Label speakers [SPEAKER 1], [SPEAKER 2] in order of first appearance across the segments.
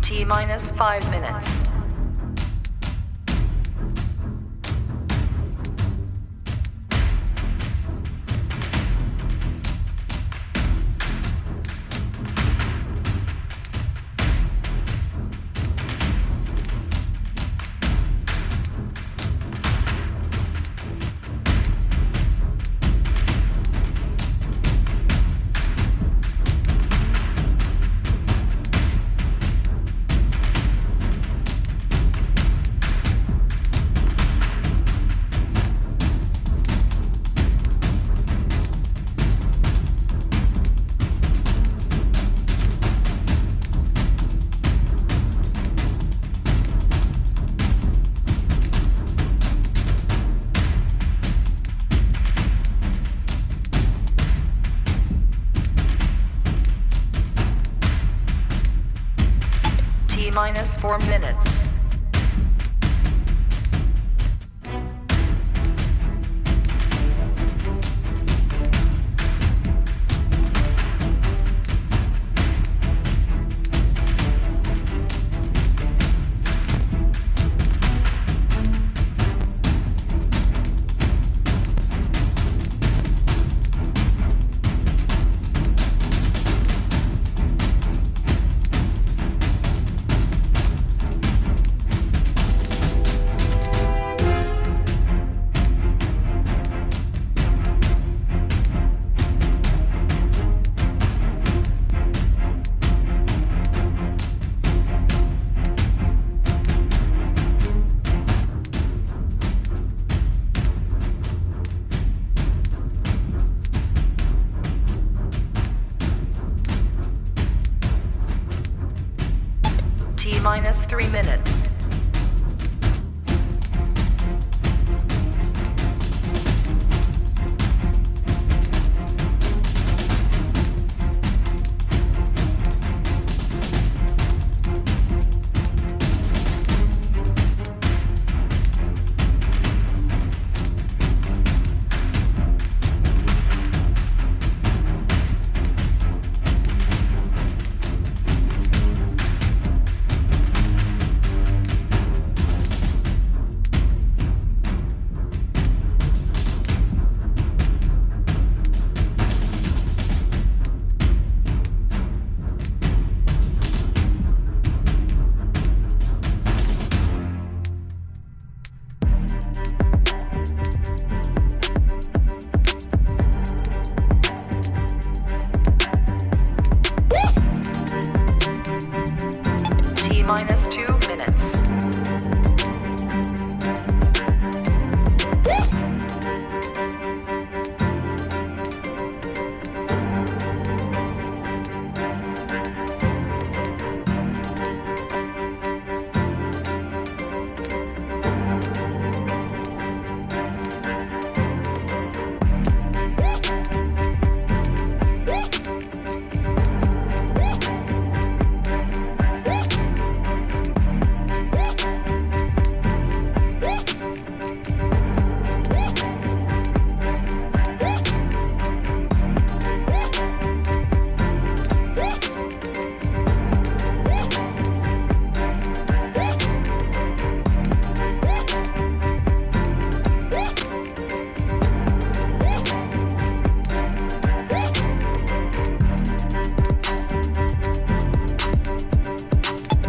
[SPEAKER 1] T minus 5 minutes. T minus 4 minutes. T minus 3 minutes. T minus 2 minutes.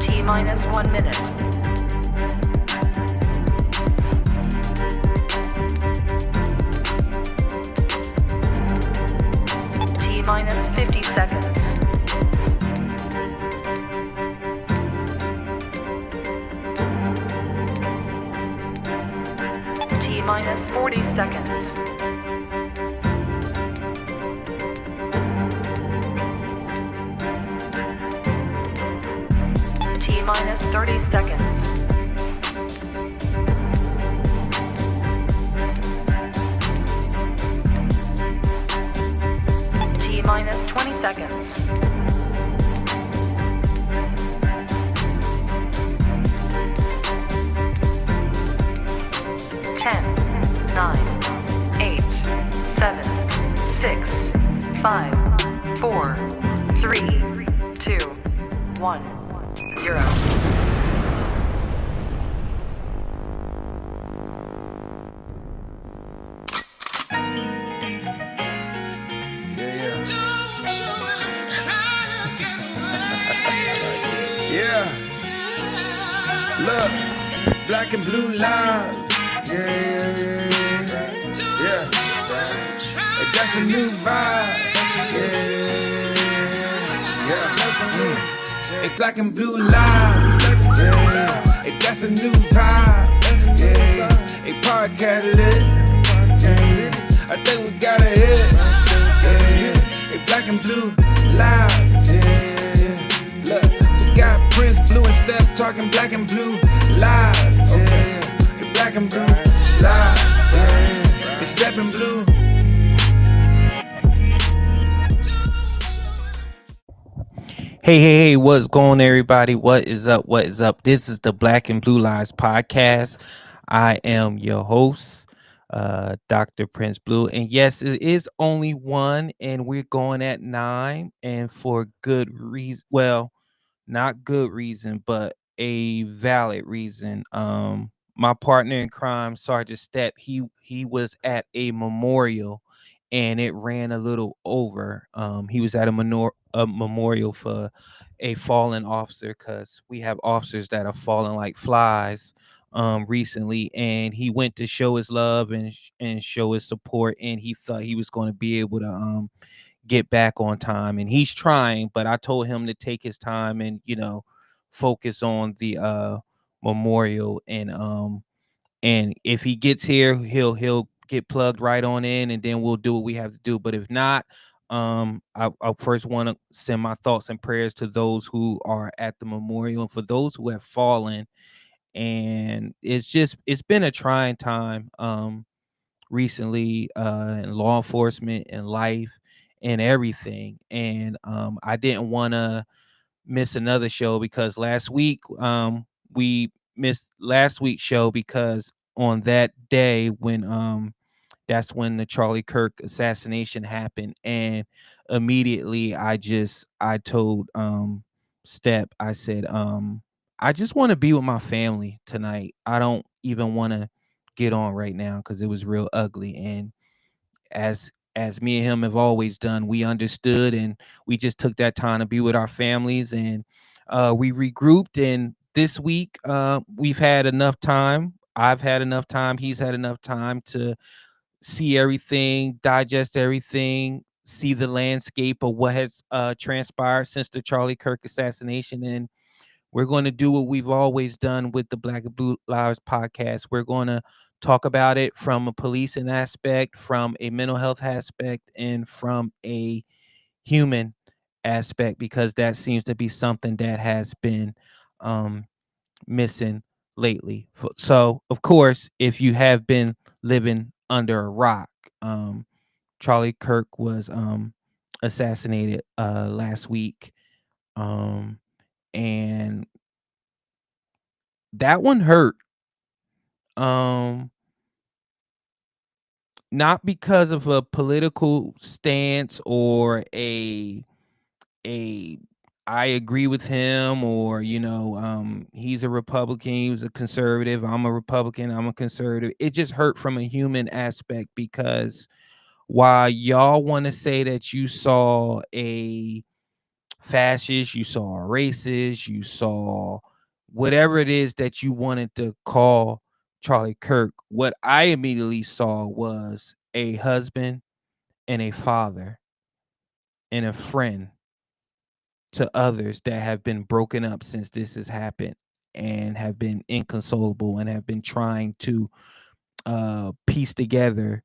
[SPEAKER 1] T minus 1 minute. T minus 50 seconds. T minus 40 seconds. T minus 30 seconds. T minus 20 seconds. 10, 9, 8, 7, 6, 5, 4, 3, 2, 1, 0.
[SPEAKER 2] Yeah, yeah. Yeah. Look, black and blue lines. Yeah. Hey, that's a new vibe. Yeah. Hey, black and blue lines. Yeah. Hey, that's a new vibe. Yeah. Hey, park catalyst. I think we got a hit. Hey, black and blue lives. Look, we got Prince Blue and Steph talking black and blue lives. Hey, black and blue lives. It's Steph and Blue.
[SPEAKER 3] Hey, what's going on, everybody? What is up? This is the Black and Blue Lives podcast. I am your host, Dr. Prince Blue. And yes, it is only one, and we're going at 9, and for good reason. Well, not good reason, but a valid reason. My partner in crime, Sergeant Step, he was at a memorial, and it ran a little over. He was at a memorial for a fallen officer, because we have officers that are falling like flies recently, and he went to show his love and show his support, and he thought he was going to be able to get back on time, and he's trying, but I told him to take his time and focus on the memorial, and if he gets here, he'll get plugged right on in, and then we'll do what we have to do. But if not, I first want to send my thoughts and prayers to those who are at the memorial and for those who have fallen. And it's been a trying time recently, in law enforcement and life and everything. And I didn't want to miss another show, because last week we missed last week's show, because on that day when that's when the Charlie Kirk assassination happened. And immediately I told Step, I said, I just want to be with my family tonight. I don't even want to get on right now, because it was real ugly. And as me and him have always done, we understood, and we just took that time to be with our families, and we regrouped. And this week we've had enough time. I've had enough time. He's had enough time to see everything, digest everything, see the landscape of what has transpired since the Charlie Kirk assassination. And we're going to do what we've always done with the Black and Blue Lives podcast. We're going to talk about it from a policing aspect, from a mental health aspect, and from a human aspect, because that seems to be something that has been missing lately. So, of course, if you have been living under a rock, Charlie Kirk was assassinated last week, and that one hurt. Um, Not because of a political stance or a I agree with him, or he's a Republican, he was a conservative, I'm a Republican, I'm a conservative. It just hurt from a human aspect, because while y'all want to say that you saw a fascist, you saw a racist, you saw whatever it is that you wanted to call Charlie Kirk, what I immediately saw was a husband and a father and a friend to others that have been broken up since this has happened, and have been inconsolable, and have been trying to piece together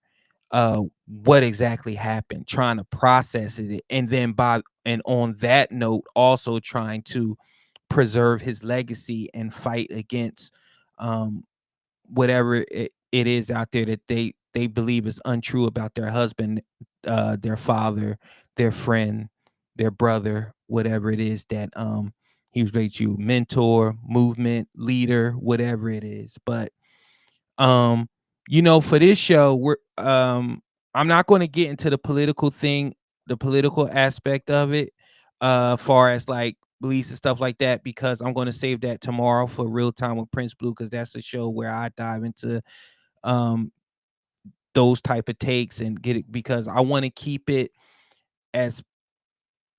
[SPEAKER 3] what exactly happened, trying to process it, and then and on that note, also trying to preserve his legacy and fight against um whatever it is out there that they believe is untrue about their husband, their father, their friend, their brother, whatever it is that he was rated you, mentor, movement leader, whatever it is. But um for this show, we're I'm not going to get into the political thing, the political aspect of it, far as like beliefs and stuff like that, because I'm going to save that tomorrow for Real Time with Prince Blue, because that's a show where I dive into um those type of takes and get it, because I want to keep it as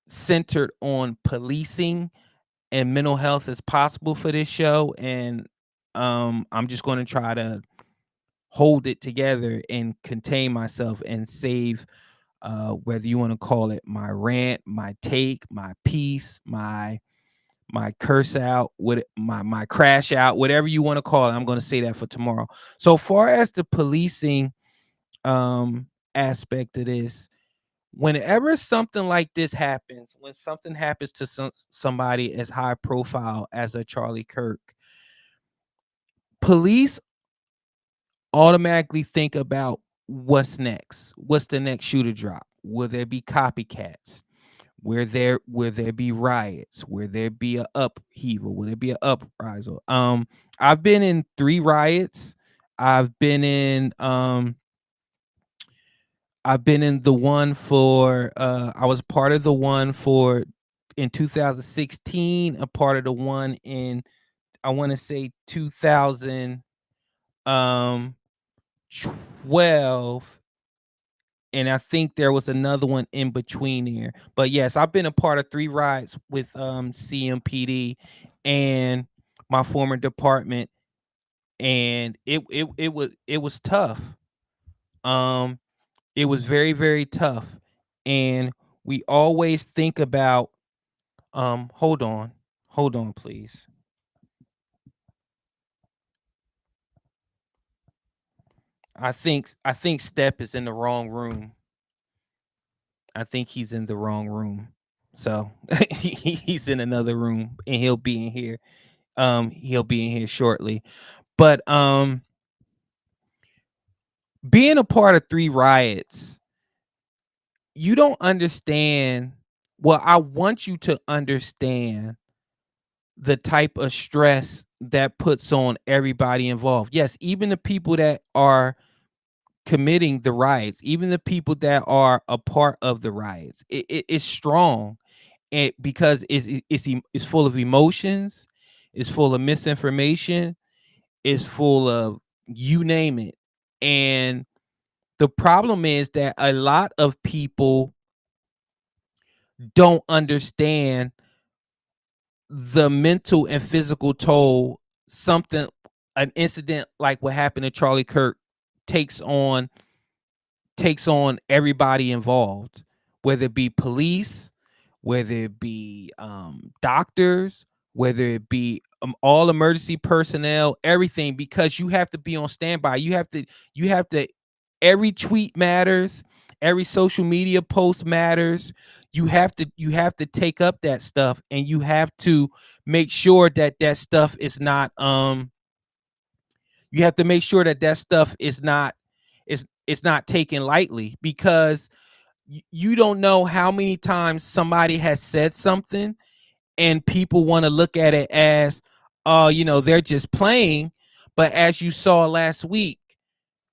[SPEAKER 3] centered on policing and mental health as possible for this show. And I'm just going to try to hold it together and contain myself and save, whether you want to call it my rant, my take, my piece, my curse out, with my crash out, whatever you want to call it. I'm going to say that for tomorrow. So far as the policing aspect of this, whenever something like this happens, when something happens to somebody as high profile as a Charlie Kirk, police automatically think about what's next. What's the next shoe to drop? Will there be copycats? Will there be riots? Will there be a upheaval? Will there be an uprisal? I've been in 3 riots. I've been in the one for I was part of the one for in 2016, a part of the one in, I want to say, 2012, and I think there was another one in between there. But yes, I've been a part of 3 riots with CMPD and my former department, and it was tough. Um it was very, very tough. And we always think about, hold on. Hold on, please. I think Step is in the wrong room. I think he's in the wrong room. So he's in another room, and he'll be in here. He'll be in here shortly. But being a part of 3 riots, you don't understand. Well, I want you to understand the type of stress that puts on everybody involved. Yes, even the people that are committing the riots, even the people that are a part of the riots, it's strong, and because it's full of emotions, it's full of misinformation, it's full of, you name it. And the problem is that a lot of people don't understand the mental and physical toll something an incident like what happened to Charlie Kirk takes on everybody involved, whether it be police, whether it be doctors, whether it be all emergency personnel, everything, because you have to be on standby. You have to every tweet matters, every social media post matters. You have to take up that stuff, and you have to make sure that that stuff is not you have to make sure that that stuff is not it's not taken lightly, because you don't know how many times somebody has said something and people want to look at it as, oh, they're just playing. But as you saw last week,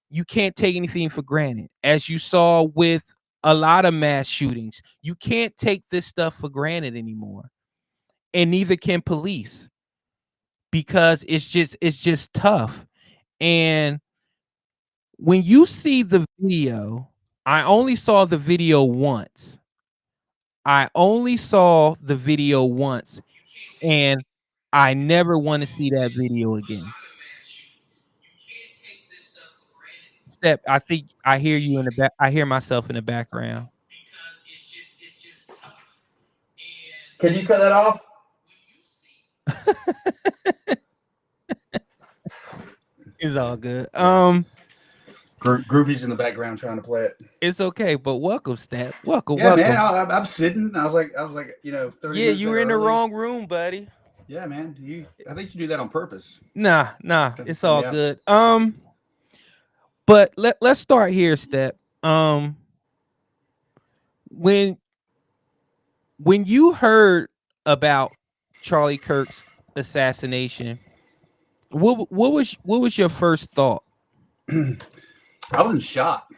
[SPEAKER 3] you can't take anything for granted. As you saw with a lot of mass shootings, you can't take this stuff for granted anymore. And neither can police, because it's just tough. And when you see the video, I only saw the video once. I only saw the video once, and I never want to see that video again. Step, I think I hear you in the back. I hear myself in the background.
[SPEAKER 4] Can you cut that off?
[SPEAKER 3] It's all good.
[SPEAKER 4] Groupies in the background trying to play it.
[SPEAKER 3] It's okay, but welcome, Step. Welcome,
[SPEAKER 4] Yeah, man.
[SPEAKER 3] welcome.
[SPEAKER 4] I'm sitting. I was like, 30
[SPEAKER 3] Yeah,
[SPEAKER 4] minutes
[SPEAKER 3] you
[SPEAKER 4] there
[SPEAKER 3] were in the
[SPEAKER 4] early.
[SPEAKER 3] wrong room, buddy.
[SPEAKER 4] Yeah, man. I think you do that on purpose.
[SPEAKER 3] Nah,
[SPEAKER 4] Cut
[SPEAKER 3] it's
[SPEAKER 4] me
[SPEAKER 3] all
[SPEAKER 4] out.
[SPEAKER 3] good. But let's start here, Step. When when you heard about Charlie Kirk's assassination, what was your first thought?
[SPEAKER 4] I was in shock.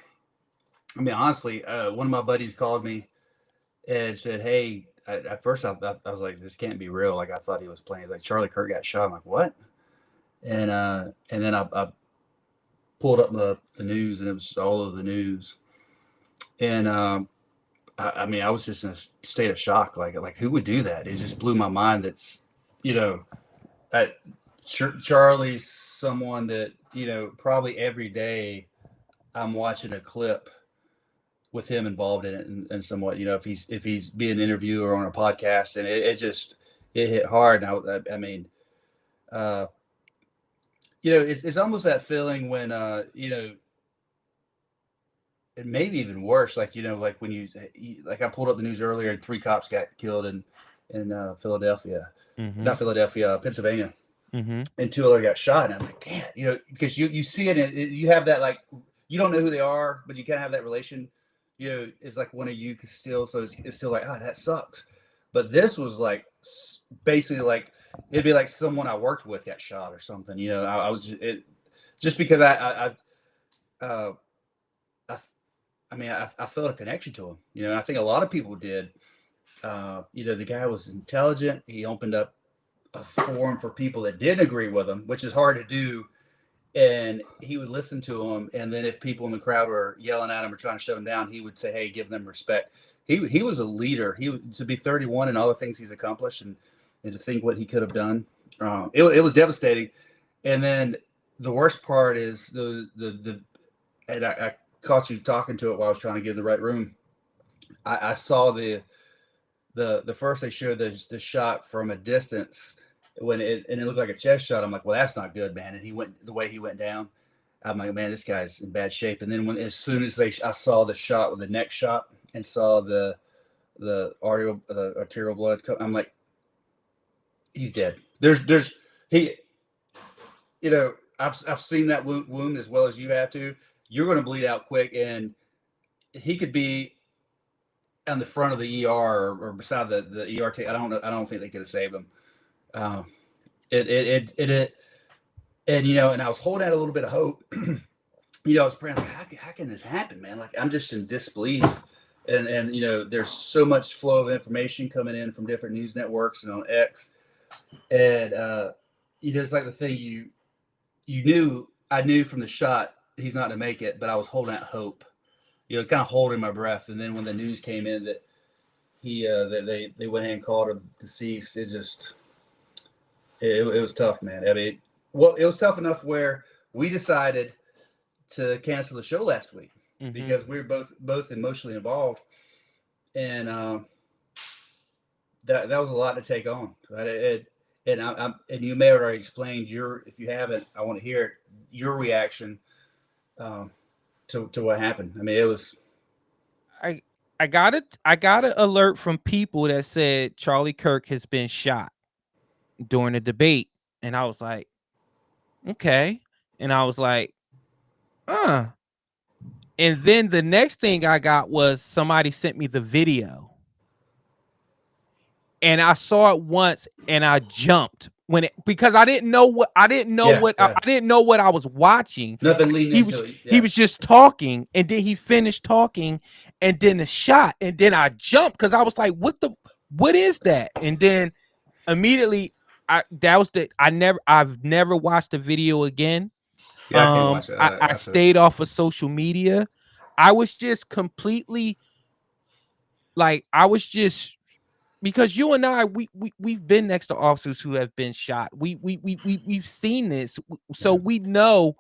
[SPEAKER 4] I mean, honestly, one of my buddies called me and said, "Hey, at first I was like, this can't be real. Like I thought he was playing. Like Charlie Kirk got shot. I'm like, what? And then I pulled up the news, and it was all over the news. And I mean, I was just in a state of shock. Like who would do that? It just blew my mind. That's you know, I, Charlie's someone that probably every day I'm watching a clip with him involved in it, and somewhat, if he's being interviewed or on a podcast, and it just it hit hard. And I mean, uh, it's almost that feeling when it maybe even worse, like like when like I pulled up the news earlier, and 3 cops got killed in Philadelphia,
[SPEAKER 3] Mm-hmm.
[SPEAKER 4] not Philadelphia, Pennsylvania,
[SPEAKER 3] Mm-hmm.
[SPEAKER 4] and 2 other got shot. And I'm like, damn, because you see it, and you have that, like, you don't know who they are, but you kind of have that relation. It's like one of you can still, so it's still like, oh, that sucks. But this was like basically like it'd be like someone I worked with got shot or something. I was just because uh, I I mean, I felt a connection to him. I think a lot of people did. The guy was intelligent. He opened up a forum for people that didn't agree with him, which is hard to do. And he would listen to them. And then if people in the crowd were yelling at him or trying to shut him down, he would say, "Hey, give them respect." He was a leader. To be 31 and all the things he's accomplished, and to think what he could have done, it was devastating. And then the worst part is the and I caught you talking to it while I was trying to get in the right room. I saw the first they showed the shot from a distance and it looked like a chest shot. I'm like, well, that's not good, man. And he went the way he went down. I'm like, man, this guy's in bad shape. And then as soon as I saw the shot with the neck shot and saw the arterial blood, I'm like, he's dead. There's he, I've seen that wound as well as you have to. You're going to bleed out quick, and he could be on the front of the ER or beside the ER. I don't know. I don't think they could have saved him. Uh, it and and I was holding out a little bit of hope. I was praying, like, how can this happen, man? Like, I'm just in disbelief. And there's so much flow of information coming in from different news networks and on X. And it's like the thing I knew from the shot he's not gonna make it, but I was holding out hope. Kind of holding my breath. And then when the news came in that that they went ahead and called him deceased, it was tough, man. I mean, well, it was tough enough where we decided to cancel the show last week because we were both emotionally involved, and that was a lot to take on. Right? And you may have already explained if you haven't, I want to hear your reaction to what happened. I mean, it was.
[SPEAKER 3] I got an alert from people that said Charlie Kirk has been shot during the debate, and I was like, okay, and I was like, and then the next thing I got was somebody sent me the video, and I saw it once, and I jumped because I didn't know what I didn't know what I was watching.
[SPEAKER 4] Nothing leading into it. Yeah.
[SPEAKER 3] He was just talking, and then he finished talking, and then the shot, and then I jumped because I was like, what is that? And then immediately I've never watched the video again.
[SPEAKER 4] Yeah, I can't watch it.
[SPEAKER 3] I stayed off of social media. I was just completely because you and I we've been next to officers who have been shot. We've seen this, so we know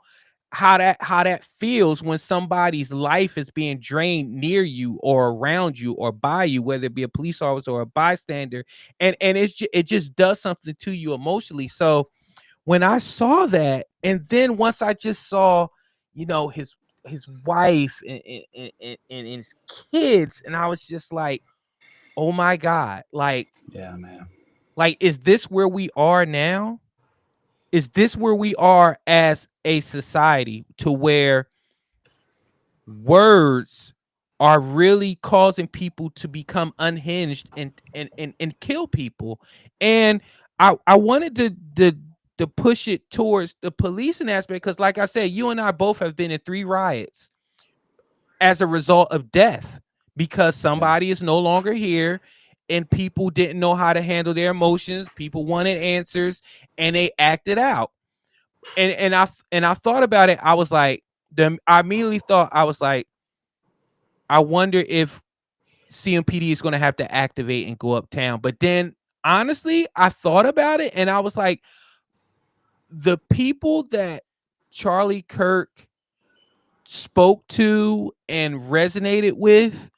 [SPEAKER 3] how that feels when somebody's life is being drained near you or around you or by you, whether it be a police officer or a bystander, and it just does something to you emotionally. So when I saw that, and then once I just saw, his wife and his kids, and I was just like, oh my God, like,
[SPEAKER 4] yeah, man.
[SPEAKER 3] Like, is this where we are now? Is this where we are as a society, to where words are really causing people to become unhinged and kill people? And I wanted to push it towards the policing aspect, because like I said, you and I both have been in 3 riots as a result of death, because somebody is no longer here, and people didn't know how to handle their emotions. People wanted answers, and they acted out. And I thought about it. I was like, I immediately thought, I was like, I wonder if CMPD is going to have to activate and go uptown. But then, honestly, I thought about it, and I was like, the people that Charlie Kirk spoke to and resonated with,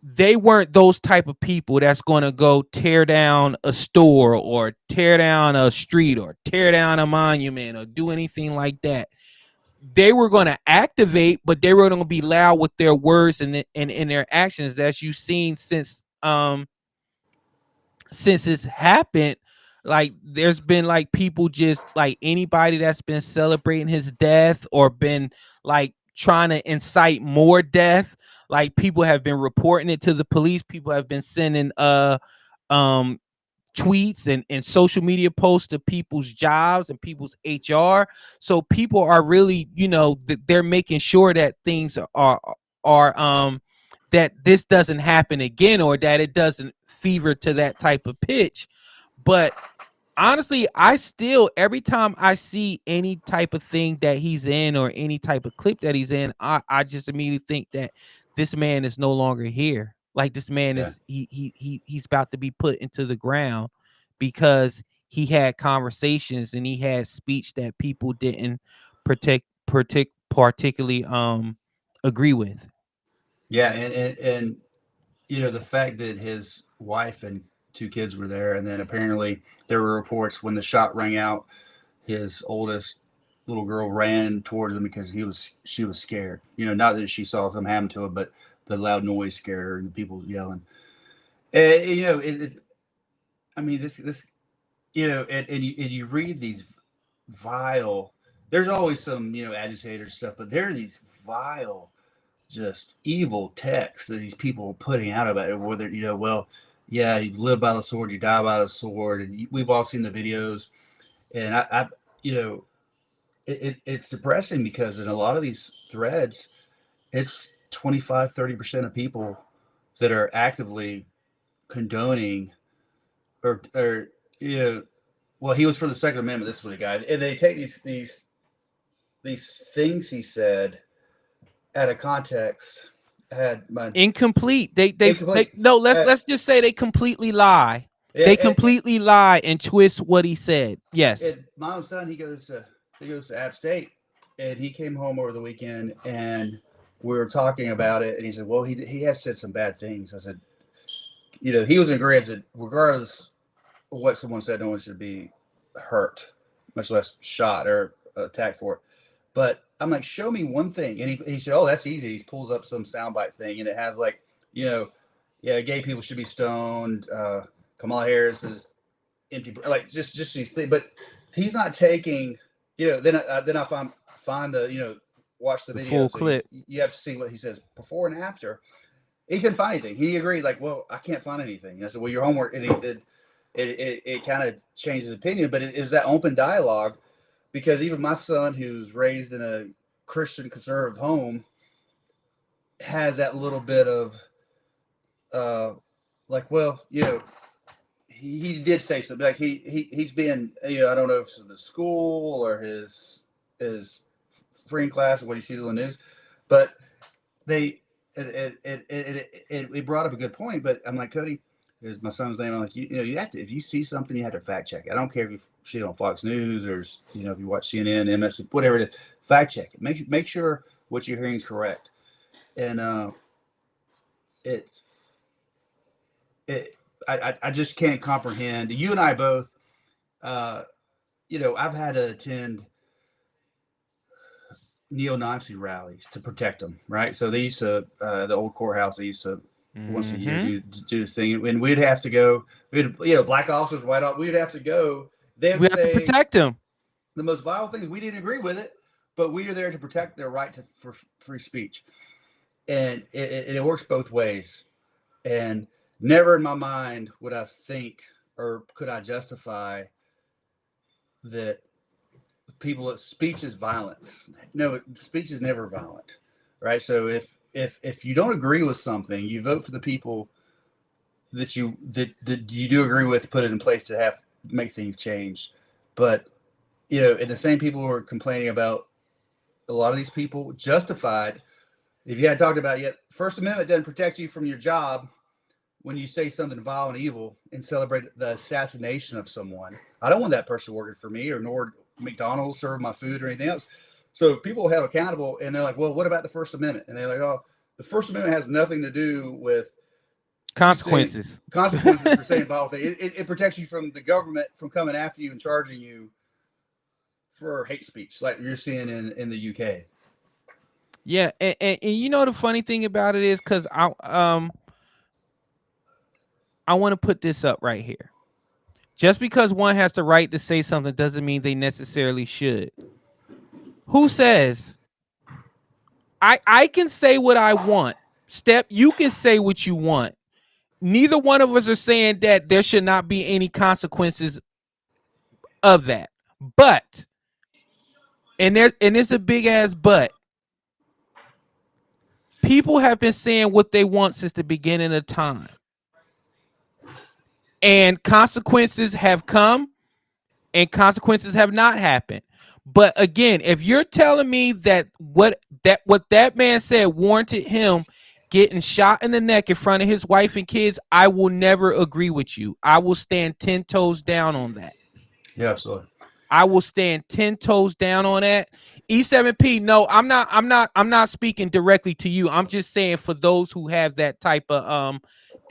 [SPEAKER 3] they weren't those type of people that's going to go tear down a store or tear down a street or tear down a monument or do anything like that. They were going to activate, but they were going to be loud with their words and in their actions, as you've seen since it's happened. Like, there's been like people, just like anybody that's been celebrating his death or been like trying to incite more death, like people have been reporting it to the police. People have been sending um tweets and social media posts to people's jobs and people's HR. So people are really, they're making sure that things are that this doesn't happen again, or that it doesn't fever to that type of pitch. But honestly, I still, every time I see any type of thing that he's in or any type of clip that he's in, I just immediately think that this man is no longer here. Like, this man
[SPEAKER 4] Okay.
[SPEAKER 3] is he's about to be put into the ground because he had conversations and he had speech that people didn't particularly agree with.
[SPEAKER 4] Yeah, and the fact that his wife and two kids were there, and then apparently there were reports when the shot rang out, his oldest little girl ran towards him because she was scared. Not that she saw something happen to him, but the loud noise scared her and the people yelling. And, I mean, this and you read these vile. There's always some agitator stuff, but there are these vile, just evil texts that these people are putting out about it. Whether well, yeah, you live by the sword, you die by the sword, and we've all seen the videos. And I you know, it's depressing because in a lot of these threads, it's 25-30% of people that are actively condoning or well, he was for the Second Amendment. This is what he got, and they take these things he said out of context. Had my
[SPEAKER 3] Incomplete. They
[SPEAKER 4] incomplete.
[SPEAKER 3] no, let's just say they completely lie.
[SPEAKER 4] Yeah,
[SPEAKER 3] They completely lie and twist what he said. Yes.
[SPEAKER 4] my own son, he goes to App State, and he came home over the weekend, and we were talking about it, and he said, "Well, he has said some bad things." I said, he was in agreement that regardless of what someone said, no one should be hurt, much less shot or attacked for it. But I'm like, show me one thing, and he said, "Oh, that's easy." He pulls up some soundbite thing, and it has like, yeah, gay people should be stoned. Kamala Harris is empty, like just these things. But he's not taking, then I find the, watch the
[SPEAKER 3] The
[SPEAKER 4] video.
[SPEAKER 3] full
[SPEAKER 4] So you,
[SPEAKER 3] clip.
[SPEAKER 4] you have to see what he says before and after. He couldn't find anything. He agreed, like, well, I can't find anything. And I said, well, your homework, and he did. It kind of changed his opinion, but it is that open dialogue, because even my son, who's raised in a Christian conservative home, has that little bit of uh, like, well, he did say something, like he's been, I don't know if it's in the school or his free class or what he sees on the news, but they it brought up a good point. But I'm like, Cody, is my son's name. I'm like, you have to, if you see something, you have to fact check it. I don't care if you see it on Fox News or if you watch CNN, MS, whatever it is, fact check it. Make sure what you're hearing is correct. And it's it I just can't comprehend. You and I both, uh, I've had to attend neo-Nazi rallies to protect them, right? So they used to, the old courthouse, they used to once a year
[SPEAKER 3] Mm-hmm.
[SPEAKER 4] do this thing, and we'd have to go. We'd, black officers, white officers, we'd have to go. They would
[SPEAKER 3] We have to
[SPEAKER 4] say
[SPEAKER 3] protect him.
[SPEAKER 4] the most vile things. We didn't agree with it, but we are there to protect their right for free speech, and it works both ways. And never in my mind would I think, or could I justify that people, speech is violence. No, speech is never violent, right? So if you don't agree with something, you vote for the people that you do agree with, put it in place to have make things change. But and the same people who are complaining about a lot of these people justified. If you hadn't talked about it yet, First Amendment doesn't protect you from your job when you say something vile and evil and celebrate the assassination of someone. I don't want that person working for me, or nor McDonald's serve my food or anything else. So people held accountable, and they're like, well, what about the First Amendment? And they're like, oh, the First Amendment has nothing to do with
[SPEAKER 3] Consequences.
[SPEAKER 4] consequences for saying vile things. It protects you from the government from coming after you and charging you for hate speech, like you're seeing in the UK.
[SPEAKER 3] Yeah, and you know the funny thing about it is, because I want to put this up right here. Just because one has the right to say something doesn't mean they necessarily should. Who says I can say what I want? Step, you can say what you want. Neither one of us are saying that there should not be any consequences of that. But, and it's a big ass but. People have been saying what they want since the beginning of time. And consequences have come and consequences have not happened. But again, if you're telling me that what that man said warranted him getting shot in the neck in front of his wife and kids, I will never agree with you. I will stand 10 toes down on that.
[SPEAKER 4] Yeah, absolutely.
[SPEAKER 3] I will stand 10 toes down on that. E7P, no, I'm not speaking directly to you. I'm just saying for those who have that type of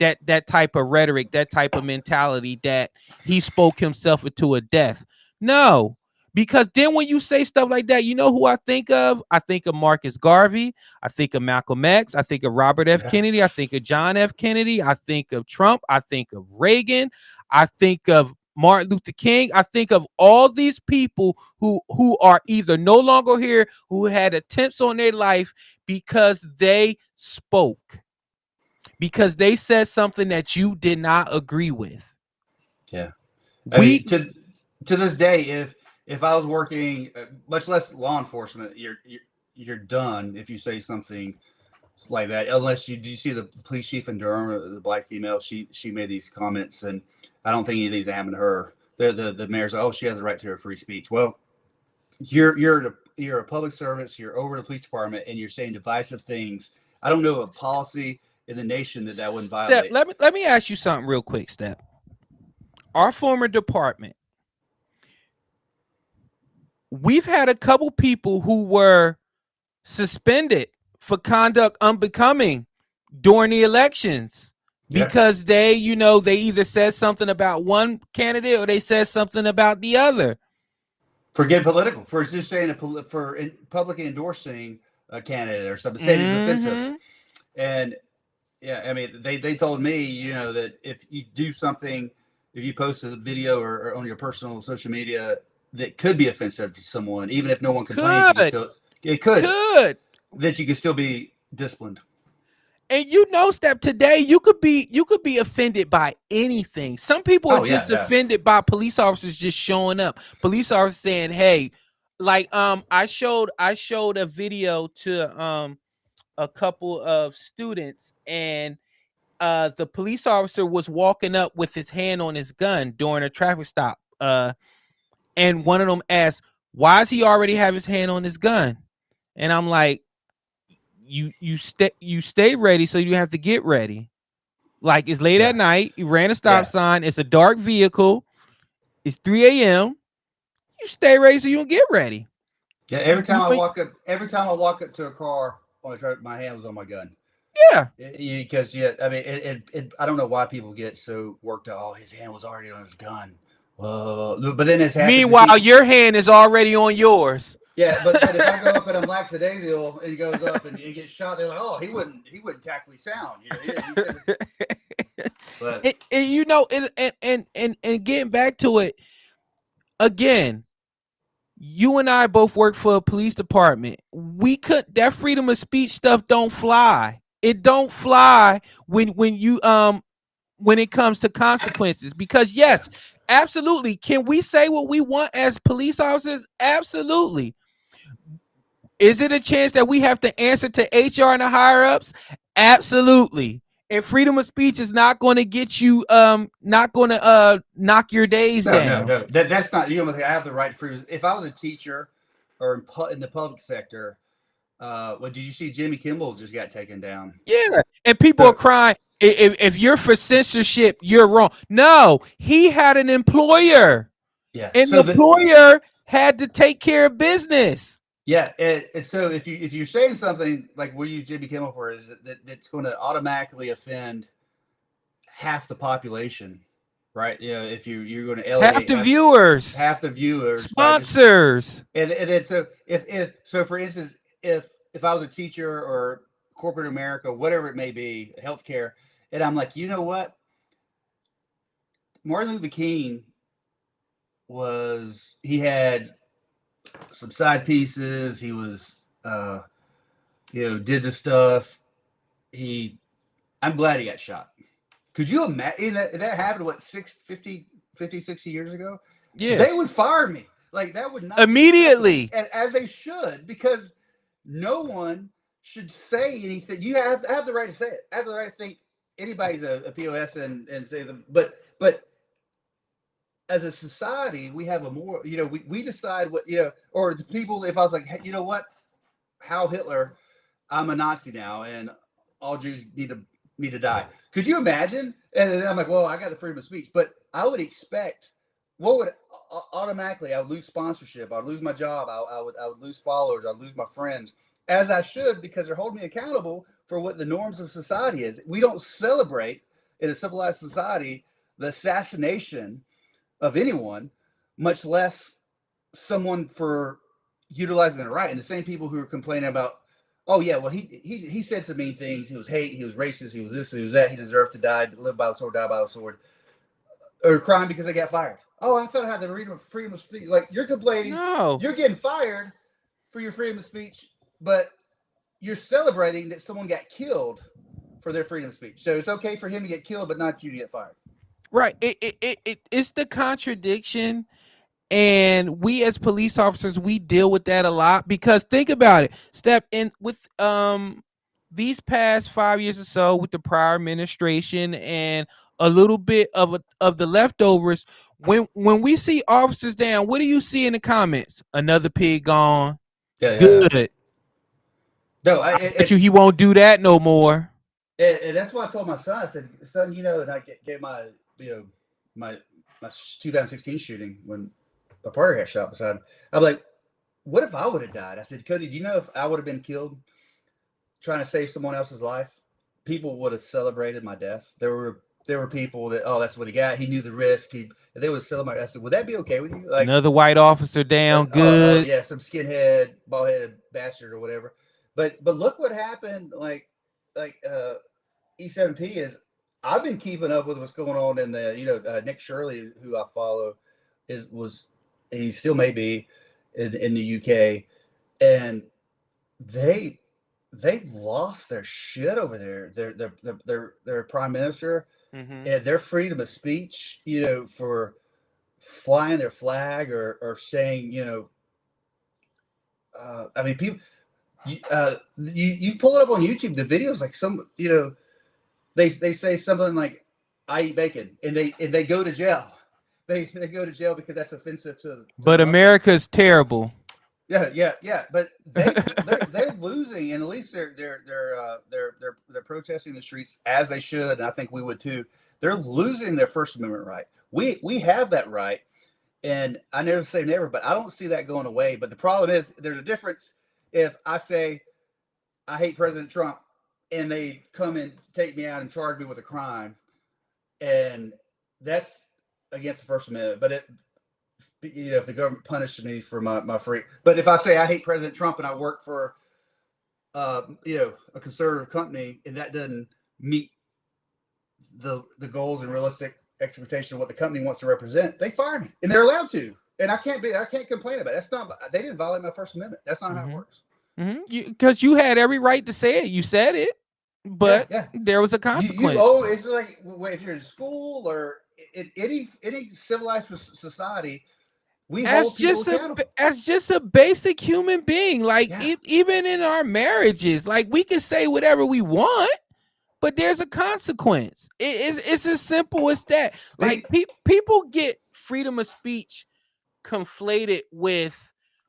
[SPEAKER 3] that type of rhetoric, that type of mentality that he spoke himself into a death. No, because then when you say stuff like that, you know who I think of? I think of Marcus Garvey. I think of Malcolm X. I think of Robert F. Kennedy. I think of John F. Kennedy. I think of Trump. I think of Reagan. I think of Martin Luther King. I think of all these people who are either no longer here, who had attempts on their life because they spoke, because they said something that you did not agree with.
[SPEAKER 4] Yeah. I mean, to this day, if I was working, much less law enforcement, you're done if you say something like that. Unless you see the police chief in Durham, the black female, she made these comments, and I don't think any of these happened to her. The mayor's like, oh, she has the right to her free speech. Well, you're a public service. You're over the police department, and you're saying divisive things. I don't know of a policy in the nation that wouldn't violate.
[SPEAKER 3] Step, let me ask you something real quick, Step. Our former department, we've had a couple people who were suspended for conduct unbecoming during the elections because they either said something about one candidate or they said something about the other.
[SPEAKER 4] For getting political, for just saying for publicly endorsing a candidate or something, saying it's offensive. And yeah, I mean, they told me, that if you do something, if you post a video or on your personal social media that could be offensive to someone, even if no one complains, it could that you can still be disciplined.
[SPEAKER 3] And Step, today you could be offended by anything. Some people are offended by police officers just showing up. Police officers saying, "Hey," like I showed a video to a couple of students, and the police officer was walking up with his hand on his gun during a traffic stop. And one of them asked, "Why does he already have his hand on his gun?" And I'm like, you stay ready, so you have to get ready. Like, it's late at night. You ran a stop sign. It's a dark vehicle. It's 3 a.m. You stay ready so you don't get ready.
[SPEAKER 4] Yeah. Every time I walk up to a car on a truck, my hand was on my gun.
[SPEAKER 3] Yeah.
[SPEAKER 4] Because I mean, I don't know why people get so worked out. Oh, his hand was already on his gun. But then it's happened.
[SPEAKER 3] Meanwhile, your hand is already on yours.
[SPEAKER 4] Yeah, but if I go up and I'm lackadaisical and he goes up and he gets shot, they're like, oh, he wouldn't tactically sound. But
[SPEAKER 3] and getting back to it again, you and I both work for a police department. That freedom of speech stuff don't fly. It don't fly when it comes to consequences, because yes, absolutely. Can we say what we want as police officers? Absolutely. Is it a chance that we have to answer to HR and the higher ups? Absolutely. And freedom of speech is not going to get you, not going to knock your days down.
[SPEAKER 4] No. That's not. You know, I have the right to freedom. If I was a teacher or in the public sector, well, did you see Jimmy Kimmel just got taken down?
[SPEAKER 3] Yeah, and people are crying. If you're for censorship, you're wrong. No, he had an employer.
[SPEAKER 4] Yeah,
[SPEAKER 3] and
[SPEAKER 4] so
[SPEAKER 3] the employer had to take care of business.
[SPEAKER 4] Yeah, and so if you're saying something like we use Jimmy Kimmel for, is that's going to automatically offend half the population, right? You know, if you're going to alienate half the viewers,
[SPEAKER 3] sponsors,
[SPEAKER 4] right? And then so if so for instance, if I was a teacher or corporate America, whatever it may be, healthcare, and I'm like, you know what, Martin Luther King he had some side pieces. He was, did the stuff. I'm glad he got shot. Could you imagine that happened, 50, 60 years ago?
[SPEAKER 3] Yeah.
[SPEAKER 4] They would fire me. Like, that would not
[SPEAKER 3] immediately.
[SPEAKER 4] As they should, because no one should say anything. You have the right to say it. I have the right to think anybody's a POS and say them. But as a society, we have a more, we decide what, or the people, if I was like, hey, you know what, Heil Hitler, I'm a Nazi now, and all Jews need to die. Could you imagine? And then I'm like, well, I got the freedom of speech, but I would expect, automatically, I would lose sponsorship, I would lose my job, I would lose followers, I would lose my friends, as I should, because they're holding me accountable for what the norms of society is. We don't celebrate in a civilized society the assassination of anyone, much less someone for utilizing their right. And the same people who are complaining about, oh yeah, well he said some mean things, he was hate, he was racist, he was this, he was that, he deserved to die, live by the sword, die by the sword, or crying because they got fired. Oh, I thought I had the freedom of speech. Like, you're complaining, you're getting fired for your freedom of speech, but you're celebrating that someone got killed for their freedom of speech. So it's okay for him to get killed, but not you to get fired.
[SPEAKER 3] Right. It's the contradiction. And we as police officers, we deal with that a lot, because think about it. Step in with these past 5 years or so with the prior administration and a little bit of the leftovers. When we see officers down, what do you see in the comments? Another pig gone.
[SPEAKER 4] Yeah,
[SPEAKER 3] good.
[SPEAKER 4] Yeah. No, I
[SPEAKER 3] bet you he won't do that no more.
[SPEAKER 4] And that's why I told my son. I said, son, and I gave my my 2016 shooting when my partner got shot beside him. I'm like, what if I would have died? I said, Cody, do you know if I would have been killed trying to save someone else's life, people would have celebrated my death. There were people that, oh, that's what he got. He knew the risk. They would celebrate. I said, would that be okay with you? Like,
[SPEAKER 3] another white officer down, good.
[SPEAKER 4] Yeah, some skinhead, bald-headed bastard or whatever. But look what happened. Like E7P is. I've been keeping up with what's going on in the, Nick Shirley, who I follow, he still may be in the UK, and they've lost their shit over there. Their prime minister and their freedom of speech, for flying their flag or saying, I mean, people, you pull it up on YouTube, the videos, like some, they say something like, I eat bacon, and they go to jail. They go to jail because that's offensive to
[SPEAKER 3] but America's terrible.
[SPEAKER 4] Yeah. But they're losing, and at least they're protesting the streets as they should, and I think we would too. They're losing their First Amendment right. We have that right, and I never say never, but I don't see that going away. But the problem is, there's a difference if I say I hate President Trump, and they come and take me out and charge me with a crime, and that's against the First Amendment. But if the government punishes me for my free, but if I say I hate President Trump and I work for, a conservative company, and that doesn't meet the goals and realistic expectation of what the company wants to represent, they fire me, and they're allowed to, and I can't complain about it. That's not, they didn't violate my First Amendment. That's not how it works.
[SPEAKER 3] Because you had every right to say it. You said it, but there was a consequence.
[SPEAKER 4] It's like, if you're in school or in any civilized society, we hold people accountable.
[SPEAKER 3] As just a basic human being, like even in our marriages, like we can say whatever we want, but there's a consequence. It's as simple as that. Like
[SPEAKER 4] Maybe,
[SPEAKER 3] people get freedom of speech conflated with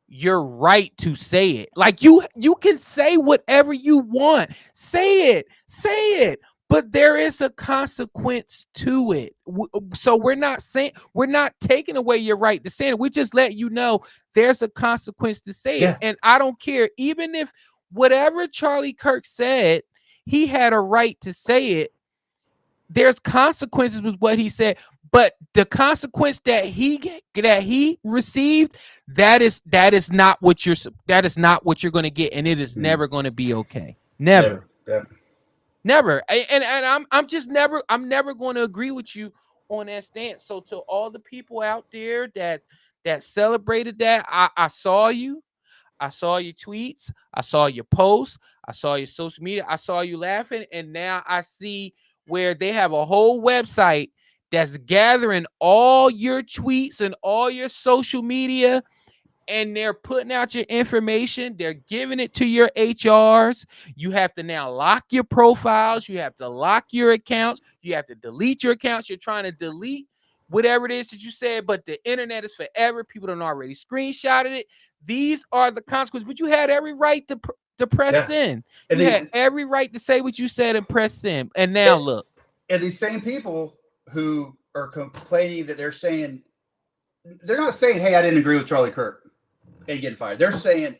[SPEAKER 3] your right to say it. Like you can say whatever you want. Say it. But there is a consequence to it. So we're not taking away your right to say it. We just let you know there's a consequence to say it.
[SPEAKER 4] yeah,
[SPEAKER 3] And I don't care, even if whatever Charlie Kirk said, he had a right to say it. There's consequences with what he said, but the consequence that he received, that is not what you're going to get, and it is
[SPEAKER 4] mm,
[SPEAKER 3] never going to be okay.
[SPEAKER 4] never,
[SPEAKER 3] Never.
[SPEAKER 4] never.
[SPEAKER 3] Never. I'm never going to agree with you on that stance. So to all the people out there that celebrated that, I saw you. I saw your tweets. I saw your posts. I saw your social media. I saw you laughing. And now I see where they have a whole website that's gathering all your tweets and all your social media, and they're putting out your information. They're giving it to your HRs. You have to now lock your profiles. You have to lock your accounts. You have to delete your accounts. You're trying to delete whatever it is that you said, but the internet is forever. People don't already screenshotted it. These are the consequences, but you had every right to press
[SPEAKER 4] Yeah,
[SPEAKER 3] send.
[SPEAKER 4] and
[SPEAKER 3] You had
[SPEAKER 4] they,
[SPEAKER 3] every right to say what you said and press send. And now look.
[SPEAKER 4] and these same people who are complaining that they're not saying, "Hey, I didn't agree with Charlie Kirk and getting fired." They're saying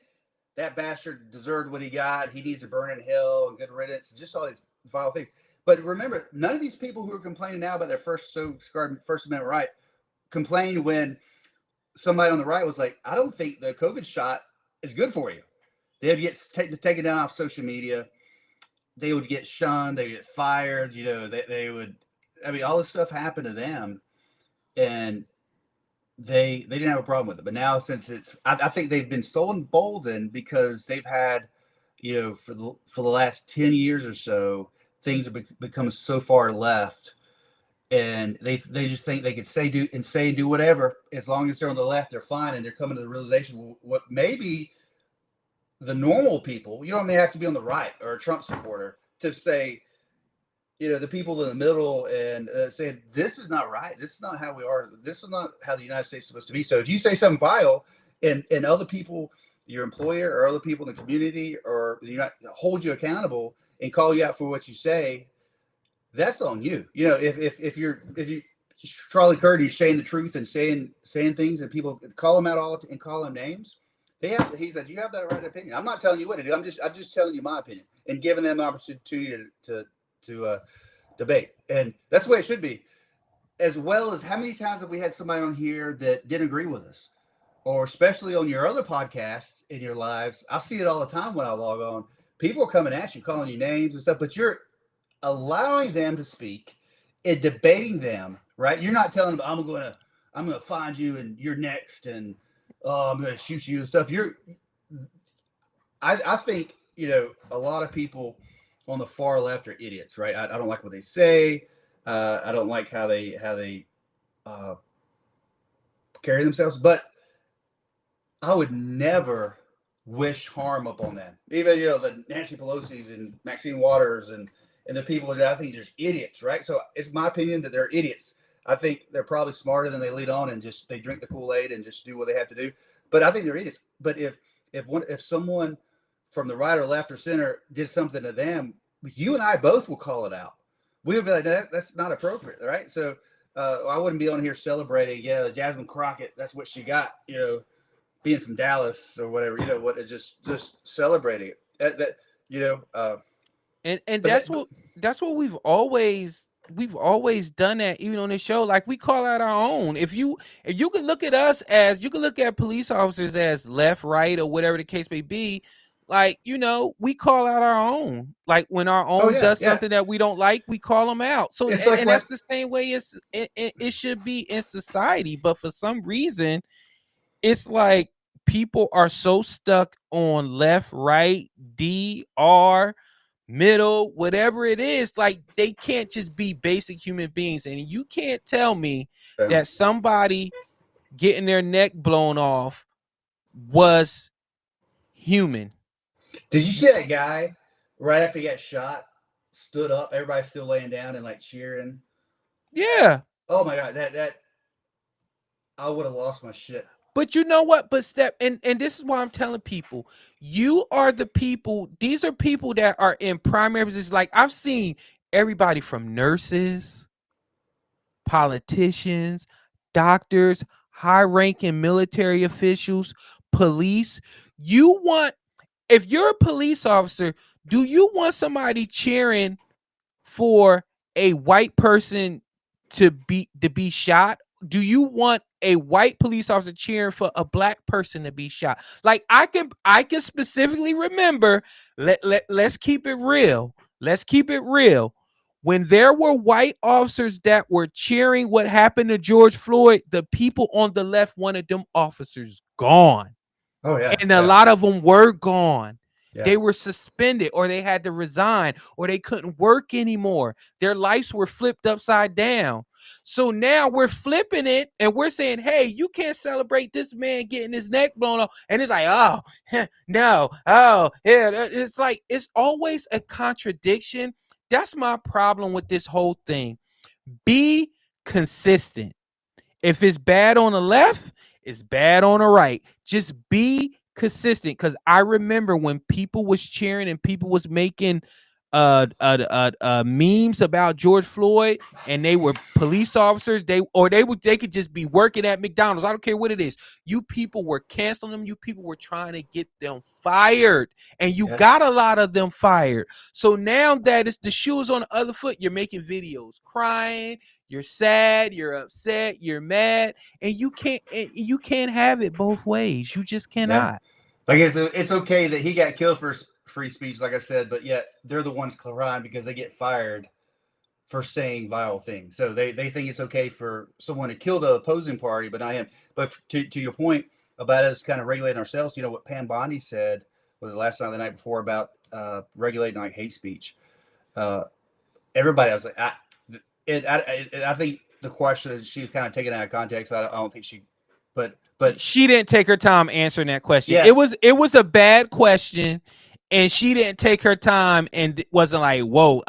[SPEAKER 4] that bastard deserved what he got. He needs to burn in hell and good riddance. Just all these vile things. But remember, none of these people who are complaining now about their First Amendment right complained when somebody on the right was like, "I don't think the COVID shot is good for you." They'd get taken down off social media. They would get shunned. They would get fired. They would. I mean, all this stuff happened to them, and they didn't have a problem with it. But now, since I think they've been so emboldened because they've had, for the last 10 years or so, things have become so far left, and they just think they could say and do whatever as long as they're on the left, they're fine, and they're coming to the realization what maybe the normal people, you don't have to be on the right or a Trump supporter to say, the people in the middle and saying, this is not right. This is not how we are. This is not how the United States is supposed to be. So if you say something vile and other people, your employer or other people in the community or hold you accountable and call you out for what you say, that's on you. If you Charlie Kirk, you're saying the truth and saying things and people call him out and call him names. He said, you have that right opinion. I'm not telling you what to do. I'm just telling you my opinion and giving them an opportunity to debate. And that's the way it should be. As well as how many times have we had somebody on here that didn't agree with us? Or especially on your other podcasts in your lives. I see it all the time when I log on. People are coming at you, calling you names and stuff, but you're allowing them to speak and debating them, right? You're not telling them, I'm gonna find you and you're next and I'm gonna shoot you and stuff. I think, a lot of people on the far left are idiots, right? I don't like what they say. I don't like how they uh, carry themselves, but I would never wish harm upon them. Even the Nancy Pelosi's and Maxine Waters and the people that I think are just idiots, right? So it's my opinion that they're idiots. I think they're probably smarter than they lead on and just they drink the Kool-Aid and just do what they have to do. But I think they're idiots. But if someone from the right or left or center did something to them, you and I both will call it out. We would be like, no, that's not appropriate, right? So I wouldn't be on here celebrating, Jasmine Crockett, that's what she got, being from Dallas or whatever, just celebrating it.
[SPEAKER 3] And
[SPEAKER 4] But
[SPEAKER 3] that's what we've always done that even on this show. Like we call out our own. If you could look at us as you could look at police officers as left, right, or whatever the case may be, like we call out our own. Like when our
[SPEAKER 4] oh
[SPEAKER 3] own
[SPEAKER 4] yeah,
[SPEAKER 3] does
[SPEAKER 4] yeah,
[SPEAKER 3] something that we don't like, we call them out. So
[SPEAKER 4] it's like
[SPEAKER 3] and
[SPEAKER 4] when
[SPEAKER 3] that's the same way it should be in society. But for some reason, it's like people are so stuck on left, right, D, R, middle, whatever it is, like they can't just be basic human beings. And you can't tell me that somebody getting their neck blown off was human.
[SPEAKER 4] Did you see that guy right after he got shot stood up. Everybody's still laying down and like cheering.
[SPEAKER 3] Yeah.
[SPEAKER 4] Oh my god, that I would have lost my shit.
[SPEAKER 3] But you know what? But and this is why I'm telling people, you are the people. These are people that are in primary positions. Like I've seen everybody from nurses, politicians, doctors, high-ranking military officials, police. You want, if you're a police officer, do you want somebody cheering for a white person to be shot? Do you want a white police officer cheering for a black person to be shot? Like I can specifically remember, let's keep it real. Let's keep it real. When there were white officers that were cheering what happened to George Floyd, the people on the left wanted them officers gone.
[SPEAKER 4] Oh yeah,
[SPEAKER 3] And a lot of them were gone.
[SPEAKER 4] yeah.
[SPEAKER 3] They were suspended, or they had to resign, or they couldn't work anymore. Their lives were flipped upside down. So now we're flipping it and we're saying, hey, you can't celebrate this man getting his neck blown off. And it's like, oh, no, oh, yeah. It's like, it's always a contradiction. That's my problem with this whole thing. Be consistent. If it's bad on the left, it's bad on the right. Just be consistent. Because I remember when people was cheering and people was making memes about George Floyd, and they were police officers, they could just be working at McDonald's. I don't care what it is. You people were canceling them. You people were trying to get them fired, and you got a lot of them fired. So now that it's the shoes on the other foot, you're making videos crying. You're sad, you're upset, you're mad, and you can't have it both ways. You just cannot.
[SPEAKER 4] Like it's okay that he got killed for free speech, like I said, but yet they're the ones crying because they get fired for saying vile things. So they think it's okay for someone to kill the opposing party, but not him. But to your point about us kind of regulating ourselves, you know what Pam Bondi said was it last night, the night before, about regulating like hate speech. Everybody, I was like, I think the question is she was kind of taken out of context. I don't think she, but
[SPEAKER 3] she didn't take her time answering that question.
[SPEAKER 4] Yeah.
[SPEAKER 3] It was a bad question, and she didn't take her time and wasn't like, whoa,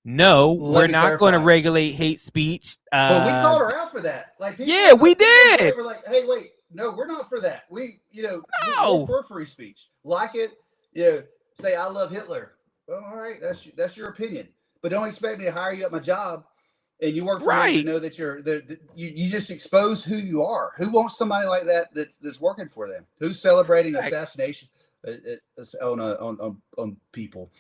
[SPEAKER 3] no, we're not going to regulate hate speech.
[SPEAKER 4] But we called her out for that. Like,
[SPEAKER 3] yeah, we did.
[SPEAKER 4] We're like, hey, wait, no, we're not for that. We're for free speech. Like it, say I love Hitler. Well, all right, that's your opinion. But don't expect me to hire you at my job and you work for me to know that you just expose who you are. Who wants somebody like that's working for them? Who's celebrating assassination on people?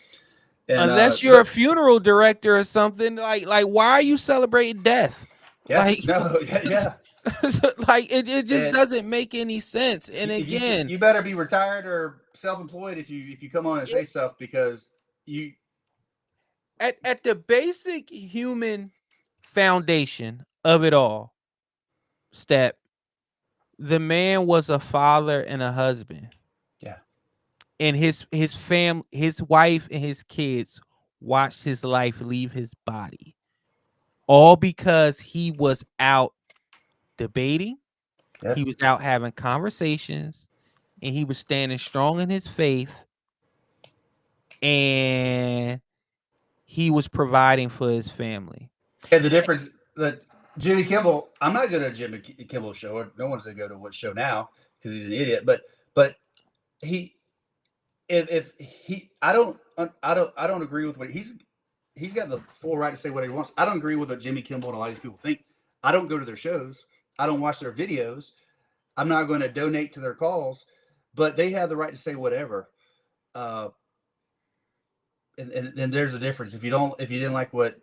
[SPEAKER 4] And,
[SPEAKER 3] unless you're a funeral director or something, like why are you celebrating death?
[SPEAKER 4] Yeah,
[SPEAKER 3] like,
[SPEAKER 4] yeah.
[SPEAKER 3] Like it just doesn't make any sense. And again,
[SPEAKER 4] you better be retired or self-employed if you come on and say stuff, because you
[SPEAKER 3] at the basic human foundation of it all, Step, the man was a father and a husband.
[SPEAKER 4] Yeah.
[SPEAKER 3] And his family, his wife and his kids watched his life leave his body. All because he was out debating, he was out having conversations, and he was standing strong in his faith, and he was providing for his family.
[SPEAKER 4] And the difference that Jimmy Kimmel, I'm not going to Jimmy Kimmel show. No one's going to go to what show now because he's an idiot. But he, if he, I don't agree with what he's got the full right to say what he wants. I don't agree with what Jimmy Kimmel and a lot of these people think. I don't go to their shows. I don't watch their videos. I'm not going to donate to their calls, but they have the right to say whatever. And there's a difference. If you didn't like what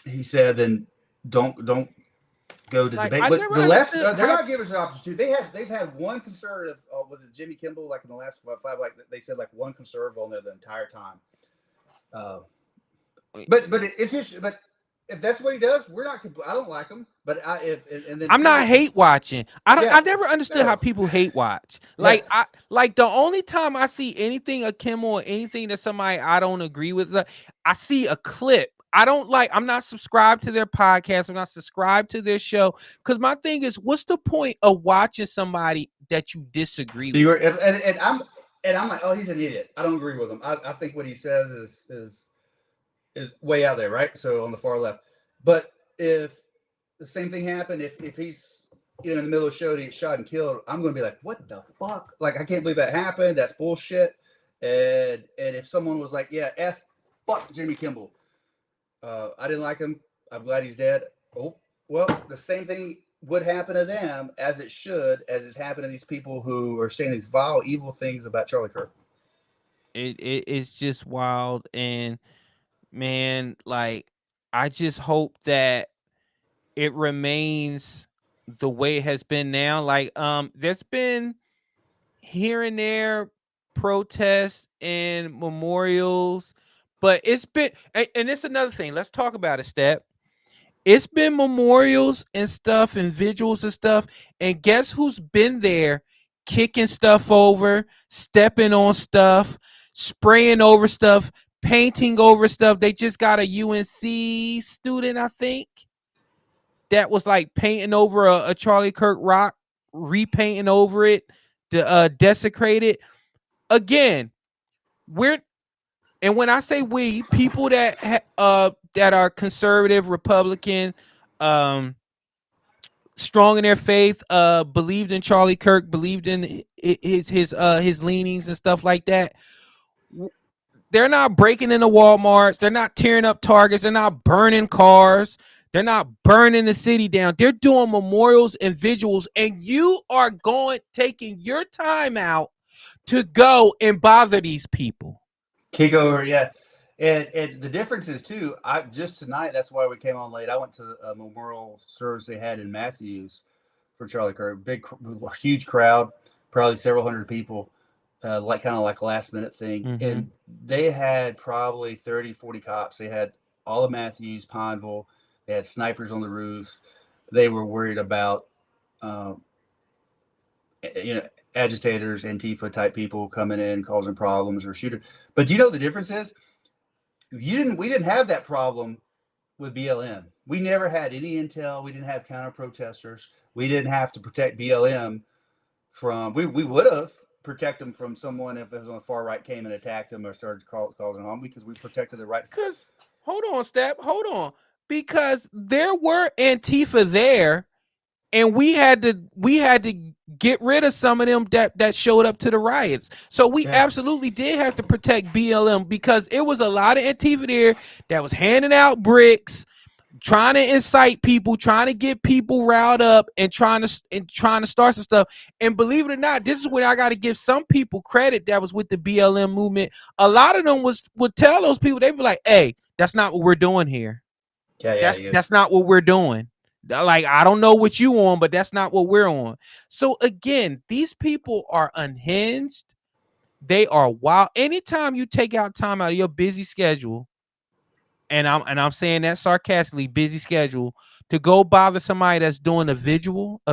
[SPEAKER 4] he said, then don't go to debate. But the left, they're not giving us an opportunity. They've had one conservative with Jimmy Kimmel, like in the last 5, like they said, like one conservative on there the entire time. But it's just, but if that's what he does, we're not. I don't like him, but
[SPEAKER 3] I'm not hate watching. I never understood how people hate watch. Like the only time I see anything of Kimmel or anything that somebody I don't agree with, I see a clip. I'm not subscribed to their podcast. I'm not subscribed to their show. Because my thing is, what's the point of watching somebody that you disagree with?
[SPEAKER 4] and I'm like, oh, he's an idiot. I don't agree with him. I think what he says is way out there, right? So on the far left. But if the same thing happened, if he's in the middle of the show and he gets shot and killed, I'm going to be like, what the fuck? Like, I can't believe that happened. That's bullshit. And if someone was like, yeah, fuck Jimmy Kimball. I didn't like him. I'm glad he's dead. Oh, well, the same thing would happen to them as it should, as it's happened to these people who are saying these vile, evil things about Charlie Kirk.
[SPEAKER 3] It's just wild. And man, like, I just hope that it remains the way it has been now. Like, there's been here and there protests and memorials, but it's been, and it's another thing. Let's talk about it, Step. It's been memorials and stuff and vigils and stuff. And guess who's been there kicking stuff over, stepping on stuff, spraying over stuff, painting over stuff. They just got a UNC student, I think, that was like painting over a Charlie Kirk rock, repainting over it to desecrate it. Again, we're, and when I say we, people that that are conservative, Republican, strong in their faith, believed in Charlie Kirk, believed in his leanings and stuff like that. They're not breaking into Walmarts. They're not tearing up Targets. They're not burning cars. They're not burning the city down. They're doing memorials and vigils, and you are taking your time out to go and bother these people.
[SPEAKER 4] Kick over, yeah. And the difference is too. I just tonight. That's why we came on late. I went to a memorial service they had in Matthews for Charlie Kirk. Huge crowd, probably several hundred people. Like kind of like a last minute thing.
[SPEAKER 3] Mm-hmm.
[SPEAKER 4] And they had probably 30, 40 cops. They had all of Matthews, Pineville. They had snipers on the roofs. They were worried about, um, agitators, Antifa type people coming in, causing problems or shooting. But the difference is we didn't have that problem with BLM. We never had any intel. We didn't have counter protesters. We didn't have to protect BLM from, we would have protect them from someone if it was on the far right came and attacked them or started causing harm, because we protected the right.
[SPEAKER 3] Because hold on, Step, hold on. Because there were Antifa there, and we had to get rid of some of them that showed up to the riots. So we absolutely did have to protect BLM, because it was a lot of Antifa there that was handing out bricks, trying to incite people, trying to get people riled up, and trying to start some stuff. And believe it or not, this is where I got to give some people credit that was with the BLM movement. A lot of them would tell those people, they'd be like, "Hey, that's not what we're doing here. That's not what we're doing. Like, I don't know what you on, but that's not what we're on." So again, these people are unhinged. They are wild. Anytime you take out time out of your busy schedule, and I'm saying that sarcastically, busy schedule, to go bother somebody that's doing a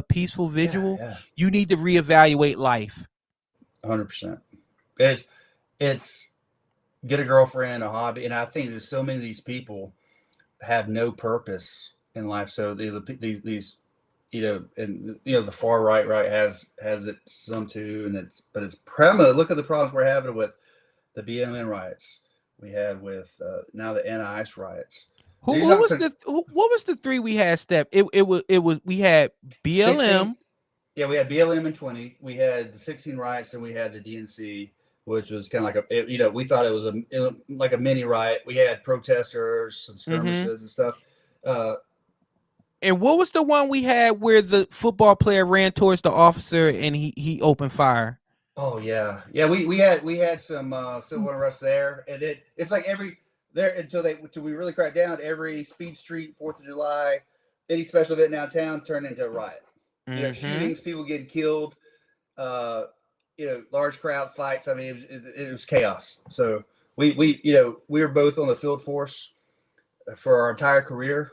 [SPEAKER 3] peaceful vigil, you need to reevaluate life.
[SPEAKER 4] 100%. It's get a girlfriend, a hobby, and I think there's so many of these people have no purpose in life. So these and the far right has it some too, and it's primarily, look at the problems we're having with the BLM riots. We had with now the NIS riots.
[SPEAKER 3] What was the three we had, Step? It was we had BLM.
[SPEAKER 4] 16, yeah, we had BLM in 20. We had the 16 riots, and we had the DNC, which was kind of like we thought it was like a mini riot. We had protesters, some skirmishes and stuff.
[SPEAKER 3] And what was the one we had where the football player ran towards the officer and he opened fire?
[SPEAKER 4] Oh yeah. We had some civil unrest there, and it's like until we really cracked down. Every Speed Street, 4th of July, any special event downtown turned into a riot. Shootings, people getting killed, large crowd fights. I mean, it was chaos. So we were both on the field force for our entire career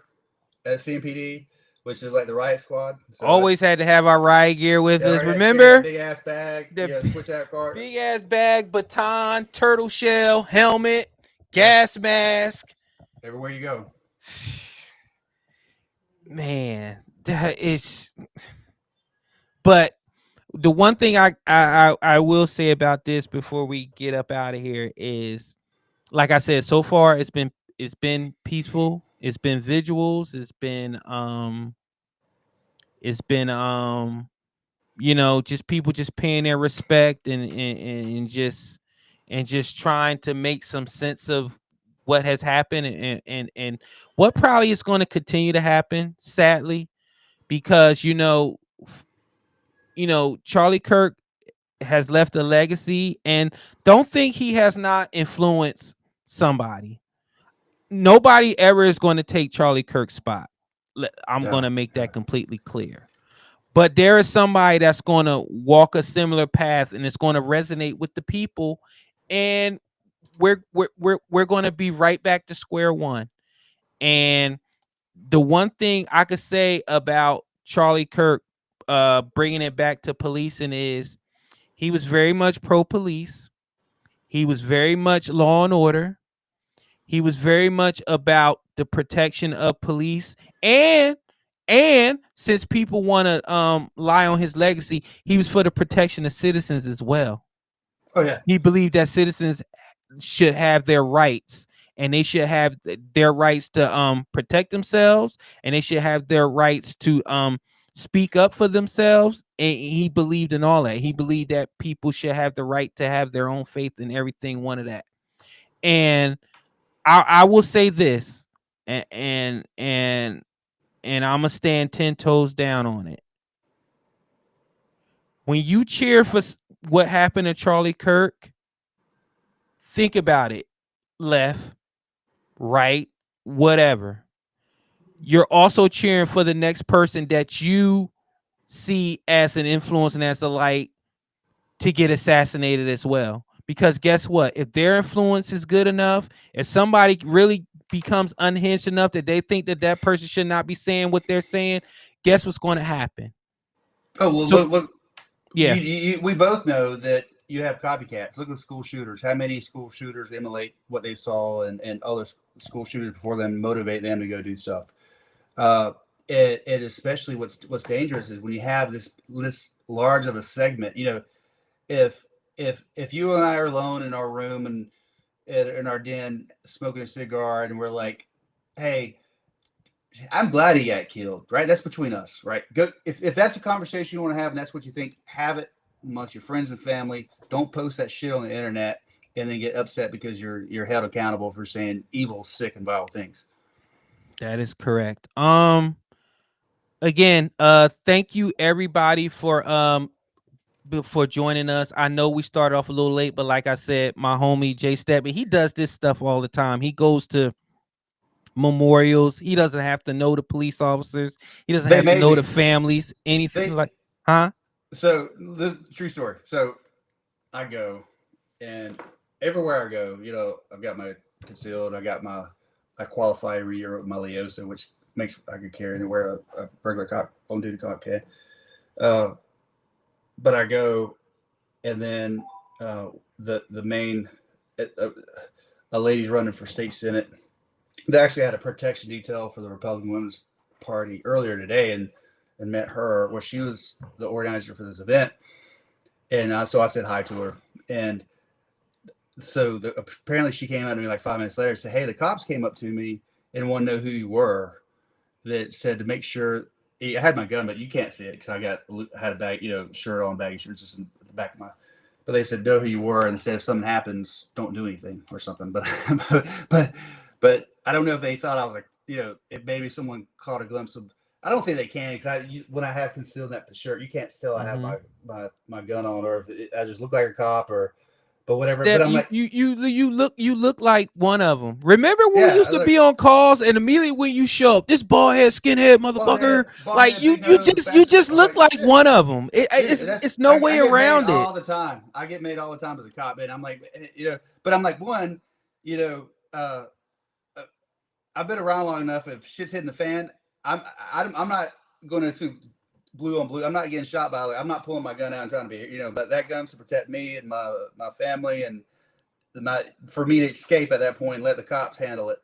[SPEAKER 4] at CMPD, which is like the riot squad. So
[SPEAKER 3] always had to have our riot gear with us. Remember,
[SPEAKER 4] big ass bag, switch out card,
[SPEAKER 3] big ass bag, baton, turtle shell, helmet, gas mask.
[SPEAKER 4] Everywhere you go.
[SPEAKER 3] Man, that is. But The one thing I will say about this before we get up out of here is, like I said, so far it's been peaceful. It's been visuals. It's been just people just paying their respect and just trying to make some sense of what has happened and what probably is going to continue to happen, sadly, because Charlie Kirk has left a legacy, and don't think he has not influenced somebody. Nobody ever is going to take Charlie Kirk's spot. I'm going
[SPEAKER 4] Yeah.
[SPEAKER 3] to make that completely clear. But there is somebody that's going to walk a similar path, and it's going to resonate with the people, and we're going to be right back to square one. And the one thing I could say about Charlie Kirk, bringing it back to policing, is he was very much pro police. He was very much law and order. He was very much about the protection of police, and since people want to lie on his legacy, he was for the protection of citizens as well.
[SPEAKER 4] Oh yeah.
[SPEAKER 3] He believed that citizens should have their rights, and they should have their rights to protect themselves, and they should have their rights to speak up for themselves. And he believed in all that. He believed that people should have the right to have their own faith and everything, one of that. And I will say this, and I'm gonna stand 10 toes down on it. When you cheer for what happened to Charlie Kirk, think about it. Left, right, whatever. You're also cheering for the next person that you see as an influence and as a light to get assassinated as well. Because guess what? If their influence is good enough, if somebody really becomes unhinged enough that they think that that person should not be saying what they're saying, guess what's going to happen?
[SPEAKER 4] Oh well,
[SPEAKER 3] So,
[SPEAKER 4] look.
[SPEAKER 3] yeah.
[SPEAKER 4] We both know that you have copycats. Look at school shooters. How many school shooters emulate what they saw and other school shooters before them, motivate them to go do stuff. Uh, and especially what's dangerous is when you have this large of a segment. If if you and I are alone in our room and in our den smoking a cigar, and we're like, hey, I'm glad he got killed, right? That's between us, right? Go if that's a conversation you want to have and that's what you think, have it amongst your friends and family. Don't post that shit on the internet and then get upset because you're held accountable for saying evil, sick, and vile things.
[SPEAKER 3] That is correct. Again, thank you everybody for joining us. I know we started off a little late, but like I said, my homie Jay Stedman, he does this stuff all the time. He goes to memorials. He doesn't have to know the police officers. He doesn't
[SPEAKER 4] They
[SPEAKER 3] have to
[SPEAKER 4] made
[SPEAKER 3] know the
[SPEAKER 4] me.
[SPEAKER 3] families, anything
[SPEAKER 4] They
[SPEAKER 3] like, huh?
[SPEAKER 4] so this true story. So I go and everywhere I go, I've got my concealed. I qualify every year with my Leosa, which makes I could carry anywhere a regular cop on duty cop can. Uh, but I go and then the main uh, a lady's running for state senate. They actually had a protection detail for the Republican Women's Party earlier today, and met her. Well, she was the organizer for this event, and so I said hi to her. And so apparently she came out to me like 5 minutes later and said, "Hey, the cops came up to me and want to know who you were." That said to make sure I had my gun, but you can't see it because had a bag, shirt on, baggy shirt just in the back of my. But they said know who you were and said if something happens, don't do anything or something. But but but I don't know if they thought I was like if maybe someone caught a glimpse of. I don't think they can because when I have concealed that shirt, you can't tell I have
[SPEAKER 3] Mm-hmm.
[SPEAKER 4] my gun on or if I just look like a cop or but whatever. But
[SPEAKER 3] Step,
[SPEAKER 4] I'm like,
[SPEAKER 3] you look like one of them. Remember when we
[SPEAKER 4] yeah,
[SPEAKER 3] used
[SPEAKER 4] I
[SPEAKER 3] to
[SPEAKER 4] look
[SPEAKER 3] be on calls, and immediately when you show up, this bald head, skinhead motherfucker,
[SPEAKER 4] bald
[SPEAKER 3] like
[SPEAKER 4] head,
[SPEAKER 3] you
[SPEAKER 4] big
[SPEAKER 3] you
[SPEAKER 4] nose,
[SPEAKER 3] just you
[SPEAKER 4] fat.
[SPEAKER 3] just
[SPEAKER 4] I'm
[SPEAKER 3] look
[SPEAKER 4] like
[SPEAKER 3] like
[SPEAKER 4] shit.
[SPEAKER 3] one of them.
[SPEAKER 4] Dude,
[SPEAKER 3] It's no way
[SPEAKER 4] I get made
[SPEAKER 3] around it.
[SPEAKER 4] all the time. I get made all the time as a cop, and I'm like, but I'm like one, you know, uh, uh, I've been around long enough. If shit's hitting the fan, I'm not going to assume blue on blue. I'm not getting shot by. I'm not pulling my gun out and trying to be, but that gun's to protect me and my family and not for me to escape at that point and let the cops handle it.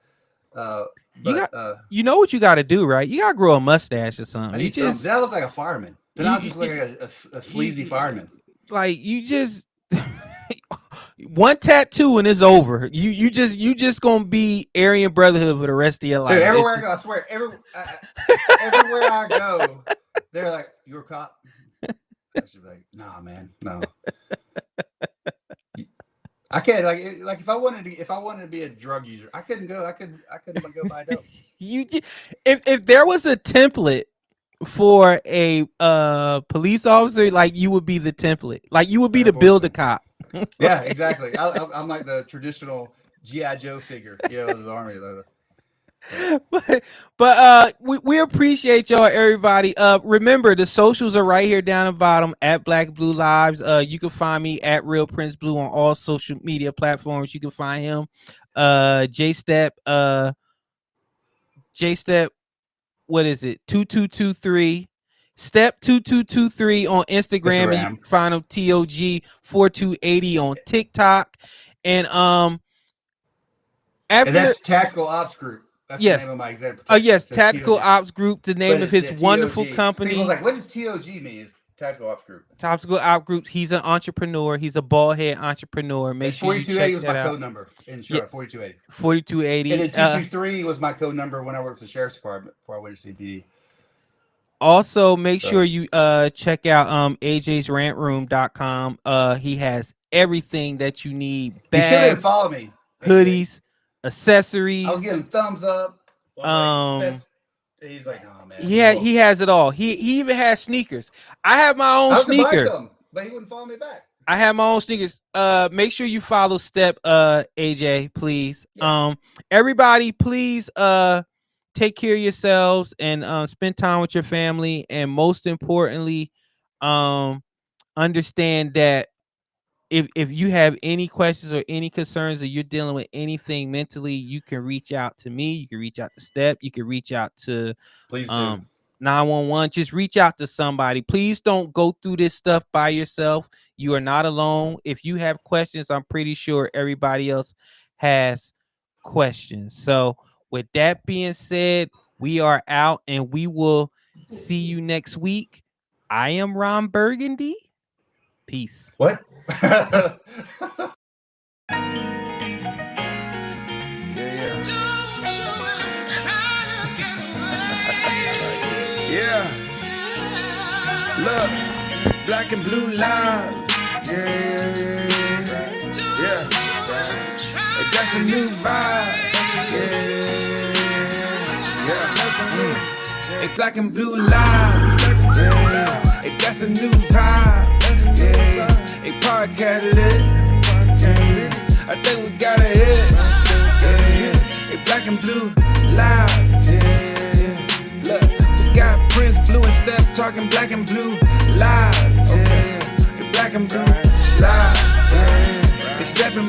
[SPEAKER 3] You know what you got to do, right? You got to grow a mustache or
[SPEAKER 4] I
[SPEAKER 3] something.
[SPEAKER 4] need something. Then I look like a fireman. Then I just look like a sleazy fireman.
[SPEAKER 3] Like you just one tattoo and it's over. You just gonna be Aryan Brotherhood for the rest of your life.
[SPEAKER 4] Dude, everywhere I go, I swear, everywhere I go, they're like, "You're a cop." I should be like, "Nah, man, no." I can't like if I wanted to be a drug user, I couldn't go. I couldn't go buy dope.
[SPEAKER 3] If there was a template for a police officer, like you would be the template. Like you would be the build a cop.
[SPEAKER 4] Yeah, exactly. I'm like the traditional G.I. Joe figure, of the army.
[SPEAKER 3] But we appreciate y'all, everybody. Remember the socials are right here down the bottom at Black Blue Lives. You can find me at Real Prince Blue on all social media platforms. You can find him, J-Step, what is it? 2223 Step 2223 on Instagram. And you can find him TOG 4280 on TikTok. And
[SPEAKER 4] that's Tactical Ops Group. That's the name of my executive protection.
[SPEAKER 3] Yes, Tactical Ops Group, the name of his wonderful company.
[SPEAKER 4] People like, what does TOG mean? It's Tactical Ops Group.
[SPEAKER 3] Tactical Ops Group. He's an entrepreneur. He's a bald head entrepreneur. Make sure you check that out. 4280 was my code number in Charlotte. 4280. 4280.
[SPEAKER 4] And then 223 was my code number when I worked for the Sheriff's Department before I went to CPD.
[SPEAKER 3] Also, make sure you check out ajsrantroom.com. He has everything that you need. Bags,
[SPEAKER 4] you should follow me.
[SPEAKER 3] Hoodies, accessories.
[SPEAKER 4] I was giving thumbs up. He's like, oh man.
[SPEAKER 3] Yeah, he has it all. He even has sneakers. I have my own sneaker.
[SPEAKER 4] Some, but he wouldn't follow me back.
[SPEAKER 3] I have my own sneakers. Make sure you follow Step AJ, please. Yeah. Everybody, please take care of yourselves and spend time with your family. And most importantly, understand that if you have any questions or any concerns or you're dealing with anything mentally, you can reach out to me. You can reach out to Step. You can reach out to 911. Just reach out to somebody. Please don't go through this stuff by yourself. You are not alone. If you have questions, I'm pretty sure everybody else has questions. So with that being said, we are out and we will see you next week. I am Ron Burgundy. Peace.
[SPEAKER 4] What?
[SPEAKER 2] Yeah. Look, Black and Blue Lives. Yeah. Hey, that's a new vibe. Yeah. Hey, Black and Blue Lives. Yeah. Hey, that's a new vibe. Yeah. Hey, podcast lit. I think we got a hit. Yeah. Hey, Black and Blue Lives. Yeah. Look, we got Prince Blue and Steph talking Black and Blue Lives. Yeah. Hey, Black and Blue Lives. Yeah. It's Steph and